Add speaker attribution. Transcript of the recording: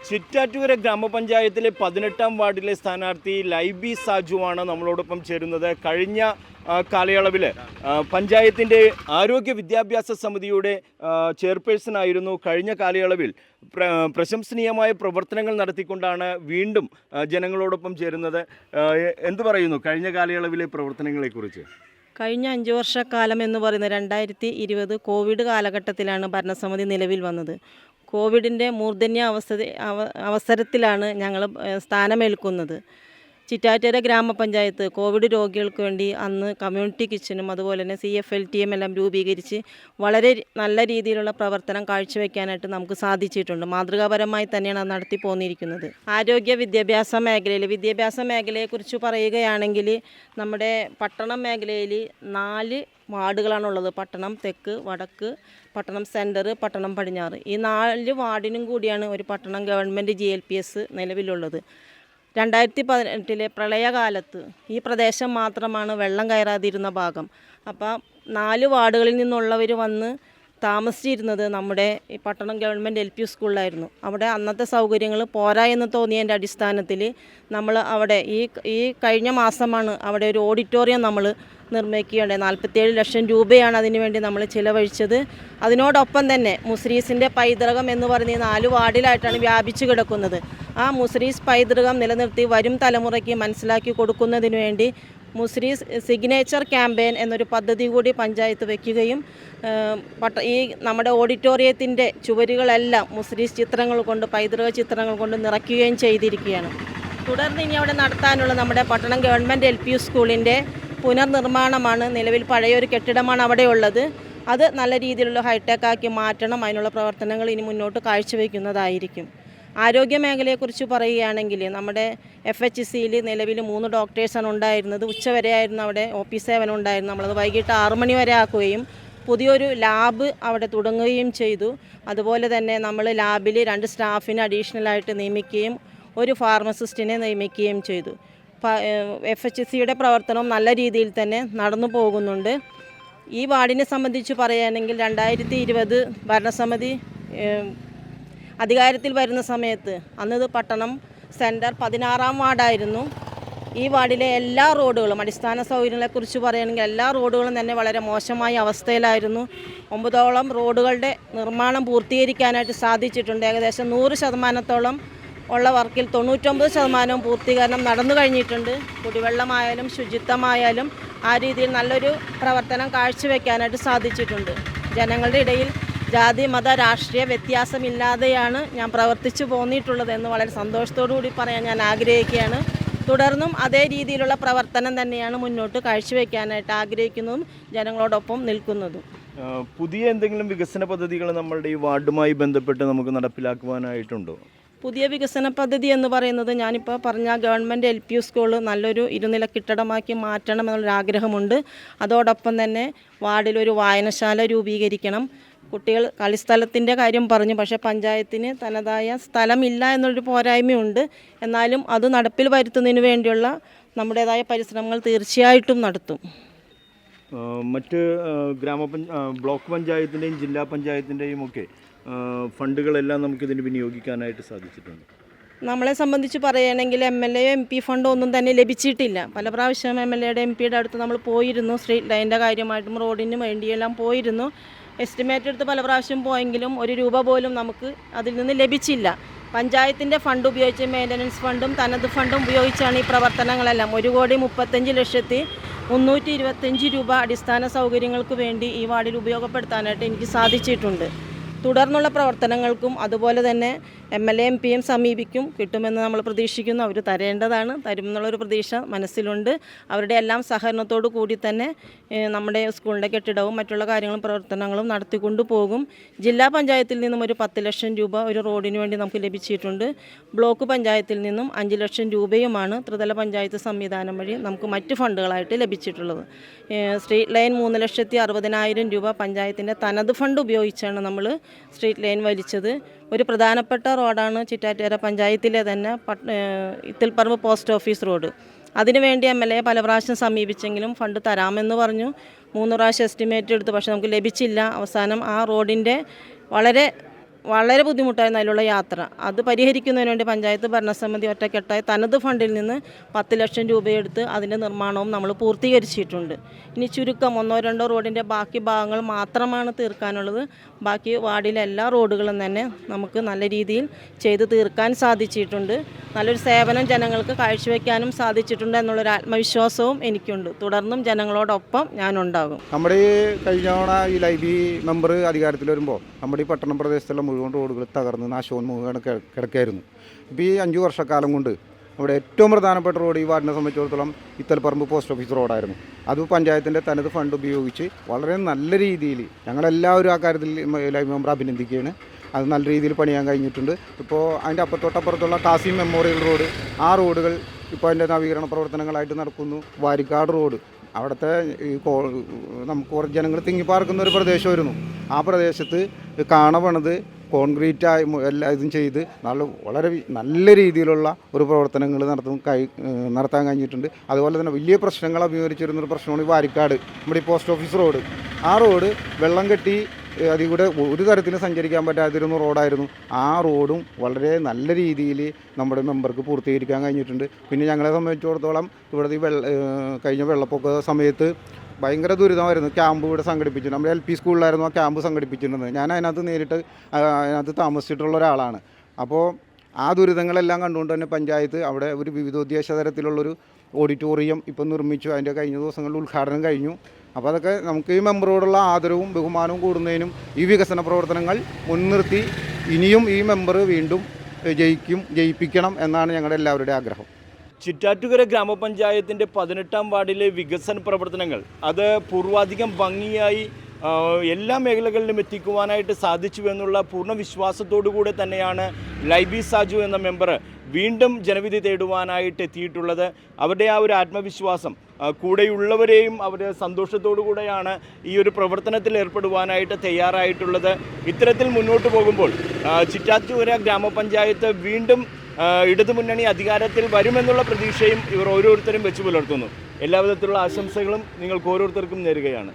Speaker 1: ചിറ്റാറ്റുകര ഗ്രാമപഞ്ചായത്തിലെ 18-ാം വാർഡിലെ സ്ഥാനാർത്ഥി ലൈബി സാജുവാണ് നമ്മളോടൊപ്പം ചേരുന്നത്. കഴിഞ്ഞ കാലയളവിൽ പഞ്ചായത്തിൻ്റെ ആരോഗ്യ വിദ്യാഭ്യാസ സമിതിയുടെ ചെയർപേഴ്സണായിരുന്നു. കഴിഞ്ഞ കാലയളവിൽ പ്രശംസനീയമായ പ്രവർത്തനങ്ങൾ നടത്തിക്കൊണ്ടാണ് വീണ്ടും ജനങ്ങളോടൊപ്പം ചേരുന്നത്. എന്തു പറയുന്നു കഴിഞ്ഞ കാലയളവിലെ പ്രവർത്തനങ്ങളെക്കുറിച്ച്?
Speaker 2: കഴിഞ്ഞ 5 വർഷക്കാലം എന്ന് പറയുന്നത് 2020 കോവിഡ് കാലഘട്ടത്തിലാണ് ഭരണസമിതി നിലവിൽ വന്നത്. കോവിഡിൻ്റെ മൂർധന്യ അവസരത്തിലാണ് ഞങ്ങൾ സ്ഥാനമേൽക്കുന്നത്. ചിറ്റാറ്റുകര ഗ്രാമപഞ്ചായത്ത് കോവിഡ് രോഗികൾക്ക് വേണ്ടി അന്ന് കമ്മ്യൂണിറ്റി കിച്ചനും അതുപോലെ തന്നെ CFLTM എല്ലാം രൂപീകരിച്ച് വളരെ നല്ല രീതിയിലുള്ള പ്രവർത്തനം കാഴ്ചവെക്കാനായിട്ട് നമുക്ക് സാധിച്ചിട്ടുണ്ട്. മാതൃകാപരമായി തന്നെയാണ് അത് നടത്തി പോന്നിരിക്കുന്നത്. ആരോഗ്യ വിദ്യാഭ്യാസ മേഖലയെക്കുറിച്ച് പറയുകയാണെങ്കിൽ നമ്മുടെ പട്ടണം മേഖലയിൽ 4 വാർഡുകളാണുള്ളത്. പട്ടണം തെക്ക്, വടക്ക്, പട്ടണം സെൻറ്റർ, പട്ടണം പടിഞ്ഞാറ്. ഈ 4 വാർഡിനും കൂടിയാണ് ഒരു പട്ടണം ഗവൺമെൻറ് GLPS നിലവിലുള്ളത്. 2018 പ്രളയകാലത്ത് ഈ പ്രദേശം മാത്രമാണ് വെള്ളം കയറാതിരുന്ന ഭാഗം. അപ്പോൾ 4 വാർഡുകളിൽ നിന്നുള്ളവർ വന്ന് താമസിച്ചിരുന്നത് നമ്മുടെ ഈ പട്ടണം ഗവൺമെൻറ് LP സ്കൂളിലായിരുന്നു. അവിടെ അന്നത്തെ സൗകര്യങ്ങൾ പോരാ എന്ന് തോന്നിയതിൻ്റെ അടിസ്ഥാനത്തിൽ നമ്മൾ അവിടെ ഈ കഴിഞ്ഞ മാസമാണ് അവിടെ ഒരു ഓഡിറ്റോറിയം നമ്മൾ നിർമ്മിക്കുകയുണ്ടായി. 47 ലക്ഷം രൂപയാണ് അതിനുവേണ്ടി നമ്മൾ ചിലവഴിച്ചത്. അതിനോടൊപ്പം തന്നെ മുസ്രീസിൻ്റെ പൈതൃകം എന്ന് പറഞ്ഞ് 4 വാർഡിലായിട്ടാണ് വ്യാപിച്ചു കിടക്കുന്നത്. ആ മുസ്രീസ് പൈതൃകം നിലനിർത്തി വരും തലമുറയ്ക്ക് മനസ്സിലാക്കി കൊടുക്കുന്നതിന് വേണ്ടി മുസ്രീസ് സിഗ്നേച്ചർ ക്യാമ്പയിൻ എന്നൊരു പദ്ധതി കൂടി പഞ്ചായത്ത് വയ്ക്കുകയും ഈ നമ്മുടെ ഓഡിറ്റോറിയത്തിൻ്റെ ചുവരുകളെല്ലാം മുസ്രീസ് ചിത്രങ്ങൾ കൊണ്ട്, പൈതൃക ചിത്രങ്ങൾ കൊണ്ട് നിറയ്ക്കുകയും ചെയ്തിരിക്കുകയാണ്. തുടർന്ന് ഇനി അവിടെ നടത്താനുള്ള നമ്മുടെ പട്ടണം ഗവൺമെൻറ് LP സ്കൂളിൻ്റെ പുനർനിർമ്മാണമാണ്. നിലവിൽ പഴയൊരു കെട്ടിടമാണ് അവിടെ ഉള്ളത്. അത് നല്ല രീതിയിലുള്ള ഹൈടെക് ആക്കി മാറ്റണം. അതിനുള്ള പ്രവർത്തനങ്ങൾ ഇനി മുന്നോട്ട് കാഴ്ചവെക്കുന്നതായിരിക്കും. ആരോഗ്യ മേഖലയെക്കുറിച്ച് പറയുകയാണെങ്കിൽ നമ്മുടെ FHCയിൽ നിലവിൽ 3 ഡോക്ടേഴ്സാണ് ഉണ്ടായിരുന്നത്. ഉച്ചവരെയായിരുന്നു അവിടെ OP സേവനം ഉണ്ടായിരുന്നു. നമ്മളത് വൈകിട്ട് 6 മണി വരെ ആക്കുകയും പുതിയൊരു ലാബ് അവിടെ തുടങ്ങുകയും ചെയ്തു. അതുപോലെ തന്നെ നമ്മൾ ലാബിൽ 2 സ്റ്റാഫിനെ അഡീഷണലായിട്ട് നിയമിക്കുകയും ഒരു ഫാർമസിസ്റ്റിനെ നിയമിക്കുകയും ചെയ്തു. FHCയുടെ പ്രവർത്തനം നല്ല രീതിയിൽ തന്നെ നടന്നു പോകുന്നുണ്ട്. ഈ വാർഡിനെ സംബന്ധിച്ച് പറയുകയാണെങ്കിൽ 2020 ഭരണസമിതി അധികാരത്തിൽ വരുന്ന സമയത്ത് അന്നത് പട്ടണം സെൻറ്റർ 16-ാം വാർഡായിരുന്നു. ഈ വാർഡിലെ എല്ലാ റോഡുകളും, അടിസ്ഥാന സൗകര്യങ്ങളെക്കുറിച്ച് പറയുകയാണെങ്കിൽ എല്ലാ റോഡുകളും തന്നെ വളരെ മോശമായ അവസ്ഥയിലായിരുന്നു. 9ഓളം റോഡുകളുടെ നിർമ്മാണം പൂർത്തീകരിക്കാനായിട്ട് സാധിച്ചിട്ടുണ്ട്. ഏകദേശം 100% ഉള്ള വർക്കിൽ 99% പൂർത്തീകരണം നടന്നു കഴിഞ്ഞിട്ടുണ്ട്. കുടിവെള്ളമായാലും ശുചിത്വമായാലും ആ രീതിയിൽ നല്ലൊരു പ്രവർത്തനം കാഴ്ചവെക്കാനായിട്ട് സാധിച്ചിട്ടുണ്ട്. ജനങ്ങളുടെ ഇടയിൽ ജാതി മത രാഷ്ട്രീയ വ്യത്യാസമില്ലാതെയാണ് ഞാൻ പ്രവർത്തിച്ചു പോന്നിട്ടുള്ളത് എന്ന് വളരെ സന്തോഷത്തോടു കൂടി പറയാൻ ഞാൻ ആഗ്രഹിക്കുകയാണ്. തുടർന്നും അതേ രീതിയിലുള്ള പ്രവർത്തനം തന്നെയാണ് മുന്നോട്ട് കാഴ്ചവെക്കാനായിട്ട് ആഗ്രഹിക്കുന്നതും ജനങ്ങളോടൊപ്പം നിൽക്കുന്നതും.
Speaker 1: പുതിയ എന്തെങ്കിലും വികസന പദ്ധതികൾ നമ്മളുടെ ഈ വാർഡുമായി ബന്ധപ്പെട്ട് നമുക്ക് നടപ്പിലാക്കുവാനായിട്ടുണ്ടോ?
Speaker 2: പുതിയ വികസന പദ്ധതി എന്ന് പറയുന്നത് ഞാനിപ്പോൾ പറഞ്ഞ ഗവൺമെൻറ് LP സ്കൂൾ നല്ലൊരു 2 നില കെട്ടിടമാക്കി മാറ്റണം എന്നുള്ളൊരാഗ്രഹമുണ്ട്. അതോടൊപ്പം തന്നെ വാർഡിലൊരു വായനശാല രൂപീകരിക്കണം. കുട്ടികൾ കളിസ്ഥലത്തിൻ്റെ കാര്യം പറഞ്ഞു, പക്ഷേ പഞ്ചായത്തിന് തനതായ സ്ഥലമില്ല എന്നുള്ളൊരു പോരായ്മയുണ്ട്. എന്നാലും അത് നടപ്പിൽ വരുത്തുന്നതിന് വേണ്ടിയുള്ള നമ്മുടേതായ പരിശ്രമങ്ങൾ തീർച്ചയായിട്ടും നടത്തും.
Speaker 1: മറ്റ് ബ്ലോക്ക് പഞ്ചായത്തിൻ്റെയും ജില്ലാ പഞ്ചായത്തിൻ്റെയും ഒക്കെ ഫണ്ടുകളെല്ലാം നമുക്കിതിന് വിനിയോഗിക്കാനായിട്ട് സാധിച്ചിട്ടുണ്ട്.
Speaker 2: നമ്മളെ സംബന്ധിച്ച് പറയുകയാണെങ്കിൽ MLA MP ഫണ്ട് ഒന്നും തന്നെ ലഭിച്ചിട്ടില്ല. പല പ്രാവശ്യം MLAയുടെ MPയുടെ അടുത്ത് നമ്മൾ പോയിരുന്നു. സ്ട്രീറ്റ് ലൈനിൻ്റെ കാര്യമായിട്ടും റോഡിന് വേണ്ടിയെല്ലാം പോയിരുന്നു. എസ്റ്റിമേറ്റ് എടുത്ത് പല പ്രാവശ്യം പോയെങ്കിലും 1 രൂപ പോലും നമുക്ക് അതിൽ നിന്ന് ലഭിച്ചില്ല. പഞ്ചായത്തിൻ്റെ ഫണ്ട് ഉപയോഗിച്ച് മെയിൻ്റനൻസ് ഫണ്ടും തനത് ഫണ്ടും ഉപയോഗിച്ചാണ് ഈ പ്രവർത്തനങ്ങളെല്ലാം 1,35,325 രൂപ അടിസ്ഥാന സൗകര്യങ്ങൾക്ക് വേണ്ടി ഈ വാർഡിൽ ഉപയോഗപ്പെടുത്താനായിട്ട് എനിക്ക് സാധിച്ചിട്ടുണ്ട്. തുടർന്നുള്ള പ്രവർത്തനങ്ങൾക്കും അതുപോലെ തന്നെ MLA MPയും സമീപിക്കും, കിട്ടുമെന്ന് നമ്മൾ പ്രതീക്ഷിക്കുന്നു. അവർ തരുമെന്നുള്ളൊരു പ്രതീക്ഷ മനസ്സിലുണ്ട്. അവരുടെ എല്ലാം സഹകരണത്തോടു കൂടി തന്നെ നമ്മുടെ സ്കൂളിൻ്റെ കെട്ടിടവും മറ്റുള്ള കാര്യങ്ങളും പ്രവർത്തനങ്ങളും നടത്തിക്കൊണ്ടു പോകും. ജില്ലാ പഞ്ചായത്തിൽ നിന്നും ഒരു 10 ലക്ഷം രൂപ ഒരു റോഡിന് വേണ്ടി നമുക്ക് ലഭിച്ചിട്ടുണ്ട്. ബ്ലോക്ക് പഞ്ചായത്തിൽ നിന്നും 5 ലക്ഷം രൂപയുമാണ് ത്രിതല പഞ്ചായത്ത് സംവിധാനം വഴി നമുക്ക് മറ്റ് ഫണ്ടുകളായിട്ട് ലഭിച്ചിട്ടുള്ളത്. സ്ട്രീറ്റ് ലൈൻ 3,60,000 രൂപ പഞ്ചായത്തിൻ്റെ തനത് ഫണ്ട് ഉപയോഗിച്ചാണ് നമ്മൾ സ്ട്രീറ്റ് ലൈൻ വലിച്ചത്. ഒരു പ്രധാനപ്പെട്ട റോഡാണ് ചിറ്റാറ്റുകര പഞ്ചായത്തിലെ തന്നെ ഇത്തിൽപ്പറമ്പ് പോസ്റ്റ് ഓഫീസ് റോഡ്. അതിനുവേണ്ടി MLA പല പ്രാവശ്യം സമീപിച്ചെങ്കിലും ഫണ്ട് തരാമെന്ന് പറഞ്ഞു. 3 പ്രാവശ്യം എസ്റ്റിമേറ്റ് എടുത്തു, പക്ഷെ നമുക്ക് ലഭിച്ചില്ല. അവസാനം ആ റോഡിൻ്റെ വളരെ വളരെ ബുദ്ധിമുട്ടായിരുന്നു അതിലുള്ള യാത്ര. അത് പരിഹരിക്കുന്നതിന് വേണ്ടി പഞ്ചായത്ത് ഭരണസമിതി ഒറ്റക്കെട്ടായി തനത് ഫണ്ടിൽ നിന്ന് 10 ലക്ഷം രൂപയെടുത്ത് അതിൻ്റെ നിർമ്മാണവും നമ്മൾ പൂർത്തീകരിച്ചിട്ടുണ്ട്. ഇനി ചുരുക്കം 1-2 റോഡിൻ്റെ ബാക്കി ഭാഗങ്ങൾ മാത്രമാണ് തീർക്കാനുള്ളത്. ബാക്കി വാർഡിലെ എല്ലാ റോഡുകളും തന്നെ നമുക്ക് നല്ല രീതിയിൽ ചെയ്ത് തീർക്കാൻ സാധിച്ചിട്ടുണ്ട്. നല്ലൊരു സേവനം ജനങ്ങൾക്ക് കാഴ്ചവെക്കാനും സാധിച്ചിട്ടുണ്ട് എന്നുള്ളൊരു ആത്മവിശ്വാസവും എനിക്കുണ്ട്. തുടർന്നും ജനങ്ങളോടൊപ്പം ഞാനുണ്ടാകും.
Speaker 3: നമ്മുടെ ഈ കഴിഞ്ഞ തവണ ഈ ലൈബി മെമ്പർ അധികാരത്തിൽ വരുമ്പോൾ നമ്മുടെ ഈ പട്ടണം പ്രദേശത്തുള്ള മുഴുവൻ റോഡുകൾ തകർന്ന് നാശോന്മുഖമാണ് കിടക്കായിരുന്നു. ഇപ്പോൾ ഈ 5 വർഷക്കാലം കൊണ്ട് അവിടെ ഏറ്റവും പ്രധാനപ്പെട്ട റോഡ് ഈ വാർഡിനെ സംബന്ധിച്ചിടത്തോളം ഇത്തൽപ്പറമ്പ് പോസ്റ്റ് ഓഫീസ് റോഡായിരുന്നു. അത് പഞ്ചായത്തിൻ്റെ തനത് ഫണ്ട് ഉപയോഗിച്ച് വളരെ നല്ല രീതിയിൽ ഞങ്ങളെല്ലാവരും ആ കാര്യത്തിൽ ലൈബി മെമ്പർ അഭിനന്ദിക്കുകയാണ്. അത് നല്ല രീതിയിൽ പണിയാൻ കഴിഞ്ഞിട്ടുണ്ട്. ഇപ്പോൾ അതിൻ്റെ അപ്പുറത്തോട്ടപ്പുറത്തുള്ള കാസിം മെമ്മോറിയൽ റോഡ്, ആ റോഡുകൾ ഇപ്പോൾ അതിൻ്റെ നവീകരണ പ്രവർത്തനങ്ങളായിട്ട് നടക്കുന്നു. വാരിക്കാട് റോഡ്, അവിടുത്തെ ഈ നമുക്ക് കുറച്ച് ജനങ്ങൾ തിങ്ങിപ്പാർക്കുന്ന ഒരു പ്രദേശമായിരുന്നു. ആ പ്രദേശത്ത് കാണപണത് കോൺക്രീറ്റായി എല്ലാ ഇതും ചെയ്ത് വളരെ നല്ല രീതിയിലുള്ള ഒരു പ്രവർത്തനങ്ങൾ നടത്താൻ കഴിഞ്ഞിട്ടുണ്ട്. അതുപോലെ തന്നെ വലിയ പ്രശ്നങ്ങൾ അഭിമുഖീകരിച്ചിരുന്നൊരു പ്രശ്നമാണ് ഈ വാരിക്കാട് നമ്മുടെ ഈ പോസ്റ്റ് ഓഫീസ് റോഡ്. ആ റോഡ് വെള്ളം കെട്ടി അതിൽ കൂടെ ഒരു തരത്തിലും സഞ്ചരിക്കാൻ പറ്റാതിരുന്ന റോഡായിരുന്നു. ആ റോഡും വളരെ നല്ല രീതിയിൽ നമ്മുടെ മെമ്പർക്ക് പൂർത്തീകരിക്കാൻ കഴിഞ്ഞിട്ടുണ്ട്. പിന്നെ ഞങ്ങളെ സംബന്ധിച്ചിടത്തോളം ഇവിടുത്തെ കഴിഞ്ഞ വെള്ളപ്പൊക്ക സമയത്ത് ഭയങ്കര ദുരിതമായിരുന്നു. ക്യാമ്പ് ഇവിടെ സംഘടിപ്പിച്ചു. നമ്മുടെ LP സ്കൂളിലായിരുന്നു ആ ക്യാമ്പ് സംഘടിപ്പിച്ചിരുന്നത്. ഞാൻ അതിനകത്ത് താമസിച്ചിട്ടുള്ള ഒരാളാണ്. അപ്പോൾ ആ ദുരിതങ്ങളെല്ലാം കണ്ടുകൊണ്ട് തന്നെ പഞ്ചായത്ത് അവിടെ ഒരു വിവിധോദ്ദേശ തരത്തിലുള്ളൊരു ഓഡിറ്റോറിയം ഇപ്പം നിർമ്മിച്ചു. അതിൻ്റെ കഴിഞ്ഞ ദിവസങ്ങളിൽ ഉദ്ഘാടനം കഴിഞ്ഞു. അപ്പോൾ അതൊക്കെ നമുക്ക് ഈ മെമ്പറോടുള്ള ആദരവും ബഹുമാനവും കൂടുന്നതിനും ഈ വികസന പ്രവർത്തനങ്ങൾ മുൻനിർത്തി ഇനിയും ഈ മെമ്പർ വീണ്ടും ജയിപ്പിക്കണം എന്നാണ് ഞങ്ങളുടെ എല്ലാവരുടെയും ആഗ്രഹം.
Speaker 1: ചിറ്റാറ്റുകര ഗ്രാമപഞ്ചായത്തിൻ്റെ 18-ാം വാർഡിലെ വികസന പ്രവർത്തനങ്ങൾ അത് പൂർവാധികം ഭംഗിയായി എല്ലാ മേഖലകളിലും എത്തിക്കുവാനായിട്ട് സാധിച്ചു എന്നുള്ള പൂർണ്ണ വിശ്വാസത്തോടു കൂടെ തന്നെയാണ് ലൈബി സാജു എന്ന മെമ്പർ വീണ്ടും ജനവിധി തേടുവാനായിട്ട് എത്തിയിട്ടുള്ളത്. അവരുടെ ആ ഒരു ആത്മവിശ്വാസം കൂടെയുള്ളവരെയും അവർ സന്തോഷത്തോടു കൂടെയാണ് ഈ ഒരു പ്രവർത്തനത്തിൽ ഏർപ്പെടുവാനായിട്ട് തയ്യാറായിട്ടുള്ളത്. ഇത്തരത്തിൽ മുന്നോട്ട് പോകുമ്പോൾ ചിറ്റാറ്റുകര ഗ്രാമപഞ്ചായത്ത് വീണ്ടും ഇടതുമുന്നണി അധികാരത്തിൽ വരുമെന്നുള്ള പ്രതീക്ഷയും ഇവർ ഓരോരുത്തരും വെച്ചു പുലർത്തുന്നു. എല്ലാവിധത്തിലുള്ള ആശംസകളും നിങ്ങൾക്ക് ഓരോരുത്തർക്കും നേരുകയാണ്.